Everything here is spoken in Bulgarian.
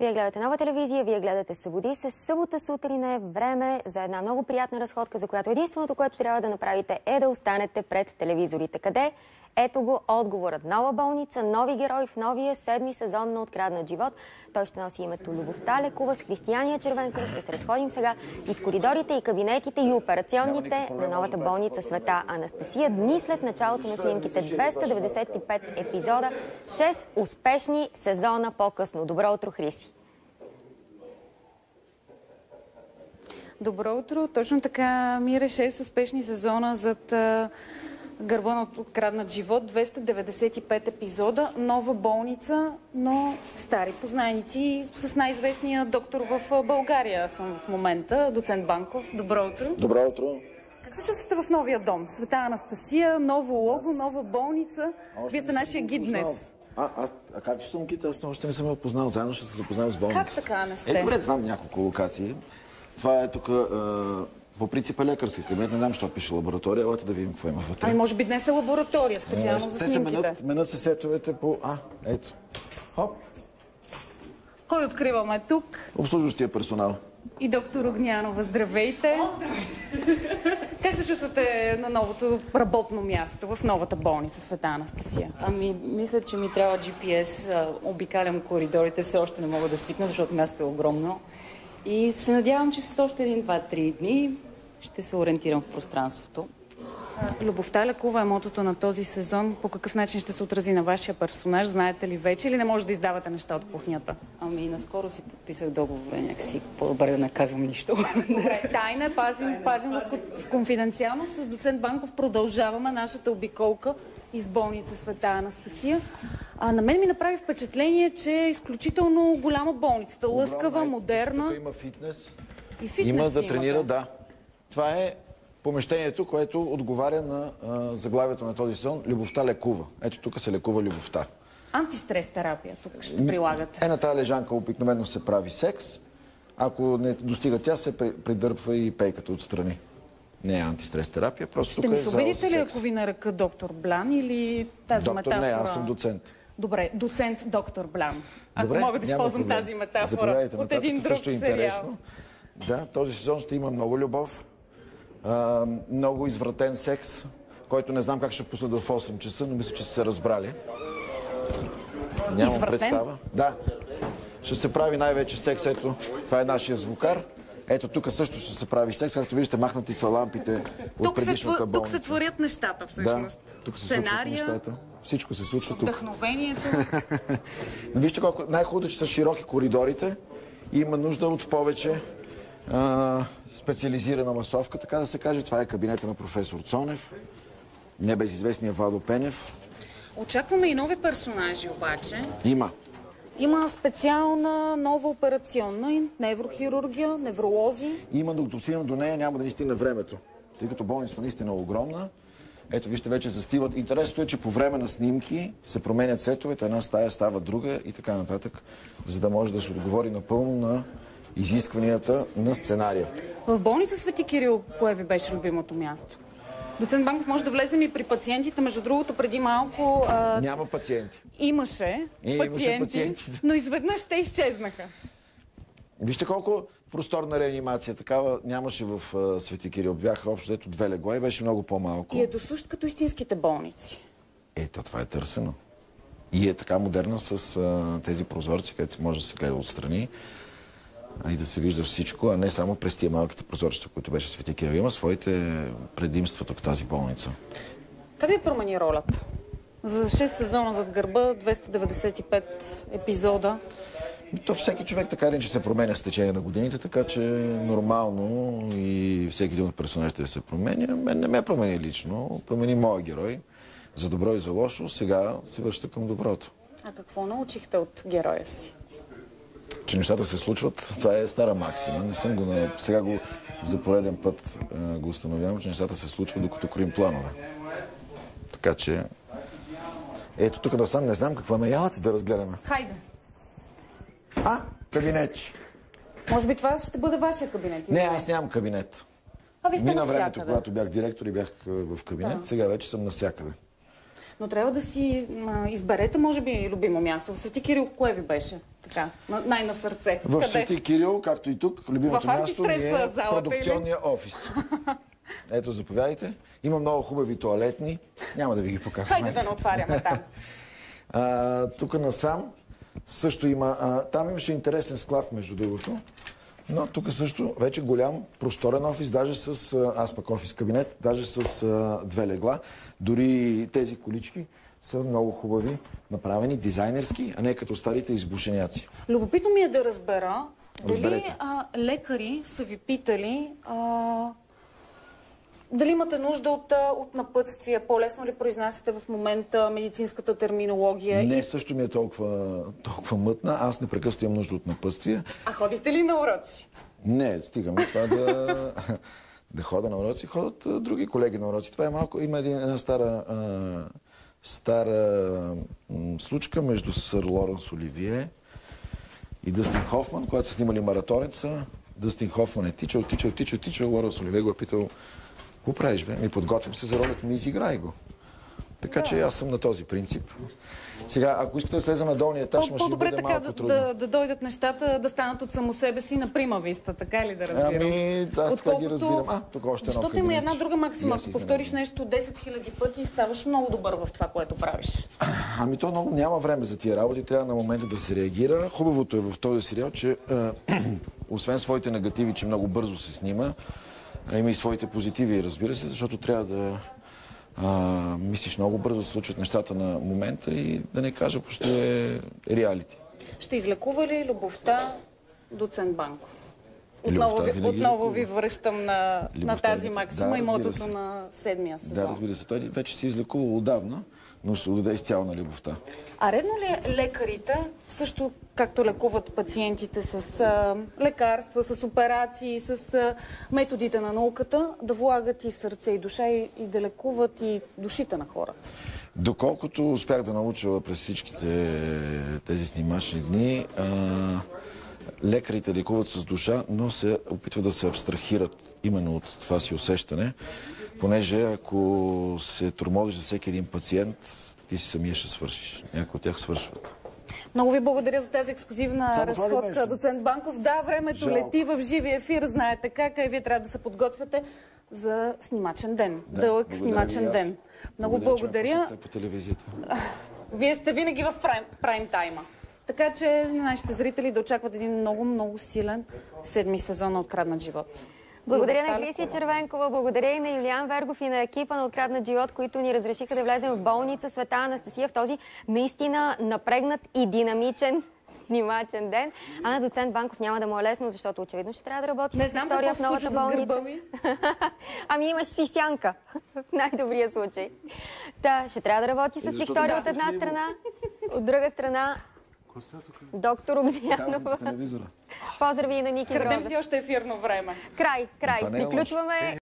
Вие гледате Нова телевизия, вие гледате Събуди се. Събота сутрин е време за една много приятна разходка, за която единственото, което трябва да направите, е да останете пред телевизорите. Къде? Ето го отговорът. Нова болница, нови герои в новия 7-ми сезон на Откраднат живот. Той ще носи името Любовта Лекува. С Християния Червенкова ще се разходим сега из коридорите и кабинетите и операционните на новата болница Света Анастасия. Дни след началото на снимките, 295 епизода, 6 успешни сезона по-късно. Добро утро, Хриси! Добро утро! Точно така, Мира, 6 успешни сезона зад гърба на Откраднат живот, 295 епизода, нова болница, но стари познайници с най-известния доктор в България съм в момента, доцент Банков. Добро утро! Добро утро! Как се чувствате в новия дом? Света Анастасия, ново лого, нова болница. Вие сте нашия гид днес. Как че съм гид? Аз още не съм я познал. Заедно ще се запознаем с болница. Как така не сте? Добре, знам няколко локации. Това е тук... По принцип е лекарски кабинет, не знам, защо пише лаборатория, елате да видим какво има вътре. Ами може би днес е лаборатория, специално за снимките. Те се менят се сетовете по... ето. Хоп. Кой откриваме тук? Обслужващия персонал. И доктор Огнянова, здравейте! Здравейте! Как се чувствате на новото работно място, в новата болница Света Анастасия? Ами, мисля, че ми трябва GPS. Обикалям коридорите, все още не мога да свикна, защото мястото е огромно. И се надявам, че с още 1, 2, 3 дни ще се ориентирам в пространството. Любовта Лекува е мотото на този сезон. По какъв начин ще се отрази на вашия персонаж? Знаете ли вече или не може да издавате неща от кухнята? Ами, наскоро си подписах договора, някакси по-добре да не казвам нищо. Добре, тайна, пазим в конфиденциалност. С доцент Банков продължаваме нашата обиколка из болница Света Анастасия. На мен ми направи впечатление, че е изключително голяма болницата. Лъскава, модерна. Тук има фитнес. И фитнес има да тренира, да. Това е помещението, което отговаря на заглавието на този сезон. Любовта лекува. Ето тук се лекува любовта. Антистрес терапия тук ще прилагате. На тази лежанка обикновено се прави секс. Ако не достига тя, се придърпва и пейката отстрани. Не е антистрес терапия, просто ще тук ми е се зала убедите за ли, секс. ако ви нарека доктор Блян или тази метафора? Не, аз съм доцент. Добре, доцент доктор Блян. Ако Добре, мога да използвам тази метафора от един друг също сериал. Интересно. Да, този сезон ще има много любов, много извратен секс, който не знам как ще пусна в 8 часа, но мисля, че са се разбрали. Нямам представа. Да. Ще се прави най-вече секс. Ето, това е нашия звукар. Ето, тук също ще се прави секс. Както виждате, махнати са лампите от предишната болница. Тук се творят нещата, всъщност. Да, тук се случват нещата. Всичко се случва тук. Вдъхновението. Вижте колко най-хубаво е, че са широки коридорите. Има нужда от повече специализирана масовка, така да се каже. Това е кабинета на професор Цонев, небезизвестния Владо Пенев. Очакваме и нови персонажи обаче. Има специална нова операционна, неврохирургия, невролози. Има, докато стигнем до нея, няма да ни стигне времето, тъй като болницата наистина е огромна. Ето, вижте, вече застиват. Интересното е, че по време на снимки се променят сетовете, една стая става друга и така нататък, за да може да се отговори напълно на изискванията на сценария. В болница Свети Кирил, кое ви беше любимото място? Доцент Банков, може да влезем и при пациентите. Между другото, преди малко... Няма пациенти. Имаше пациенти, но изведнъж те изчезнаха. Вижте колко просторна реанимация. Такава нямаше в Свети Кирил. Бяха общо ето 2 легла и беше много по-малко. И е досущ като истинските болници. Ето, това е търсено. И е така модерна с тези прозорци, където се може да се гледа отстрани и да се вижда всичко, а не само през тия малките прозорчета, които беше Свети Кирил. Има своите предимства тук тази болница. Как ви промени ролята? За 6 сезона зад гърба, 295 епизода. То всеки човек така или че се променя с течение на годините, така че нормално и всеки един от персонажите се променя. Мен не ме промени лично, промени моя герой. За добро и за лошо, сега се връща към доброто. А какво научихте от героя си? Че нещата се случват, това е стара максима. Не съм сега за пореден път го установявам, че нещата се случват, докато кроим планове. Така че... Ето тук насам не знам какво ме ялате да разгледаме. Хайде! Кабинетче. Може би това ще бъде вашия кабинет? Не, аз нямам кабинет. А ви сте мина навсякъде. времето, когато бях директор и бях в кабинет, сега вече съм навсякъде. Но трябва да си изберете, може би, любимо място. В Свети Кирил кое ви беше? така, най-на сърце? В Къде? Свети Кирил, както и тук, любимото В място ми е залата, продукционния офис. Ето, заповядайте. Има много хубави тоалетни. Няма да ви ги показвам. Хайде да не отваряме там. Тук насам също има... там имаше интересен склад, между другото. Но тук също вече голям, просторен офис, даже с... аз пък офис кабинет, даже с 2 легла. Дори тези колички са много хубави, направени, дизайнерски, а не като старите избушеняци. Любопитно ми е да разбера, дали Разберете. лекари са ви питали дали имате нужда от напътствия, по-лесно ли произнасяте в момента медицинската терминология? Не, също ми е толкова мътна. Аз непрекъснато имам нужда от напътствия. А ходите ли на уроци? Не, стигаме това да хода на уроци. Ходят други колеги на уроци. Това е малко... Има една стара случка между сър Лоренс Оливие и Дъстин Хофман, когато са снимали маратонеца. Дъстин Хофман е тичал. Лоренс Оливие го е питал: какво правиш, бе? Ми подготвям се за ролята ми, изиграй го. Така че аз съм на този принцип. Сега, ако искате да слезем на долния етаж, може да бъде малко трудно. Да дойдат нещата, да станат от само себе си на прима виста, така ли да разбирам? Аз така ги разбирам. Тук още едно защото има една друга максима. Аз Ако повториш нещо 10 000 пъти, ставаш много добър в това, което правиш. То много няма време за тия работи. Трябва на момента да се реагира. Хубавото е в този сериал, че освен своите негативи, че много бързо се снима, има и своите позитиви, разбира се, защото трябва да мислиш много бързо, да се случват нещата на момента и да не кажа почти е реалити. Ще излекува ли любовта доцент Банков? Отново ви връщам на тази максима и мотото на 7-я сезон. Да, разбира се. Той вече се излекува отдавна, но ще се отдаде изцяло на любовта. А редно ли е лекарите, също както лекуват пациентите с лекарства, с операции, с методите на науката, да влагат и сърце и душа и да лекуват и душите на хората? Доколкото успях да науча през всичките тези снимачни дни, лекарите лекуват с душа, но се опитват да се абстрахират именно от това си усещане, понеже ако се тормозиш за всеки един пациент, ти си самия ще свършиш. Някои от тях свършват. Много ви благодаря за тази ексклюзивна разходка, доцент Банков. Да, времето лети в живия ефир, знаете как, и вие трябва да се подготвяте за снимачен ден. Дълъг снимачен ден. Много благодаря. По телевизията. Вие сте винаги в прайм тайма. Така че нашите зрители да очакват един много, много силен 7-ми сезон на Откраднат живот. Благодаря на Кристия Червенкова, благодаря и на Юлиан Вергов и на екипа на Откраднат живот, които ни разрешиха да влезем в болница Света Анастасия в този наистина напрегнат и динамичен снимачен ден. А на доцент Банков няма да му е лесно, защото очевидно ще трябва да работи с Виктория в новата болница. Ами имаш си сянка, в най-добрия случай. Ще трябва да работи с Виктория от една страна, от друга страна доктор Огнянова. Поздрави и на Ники Грозев. Крадем си още ефирно време. Край. Приключваме.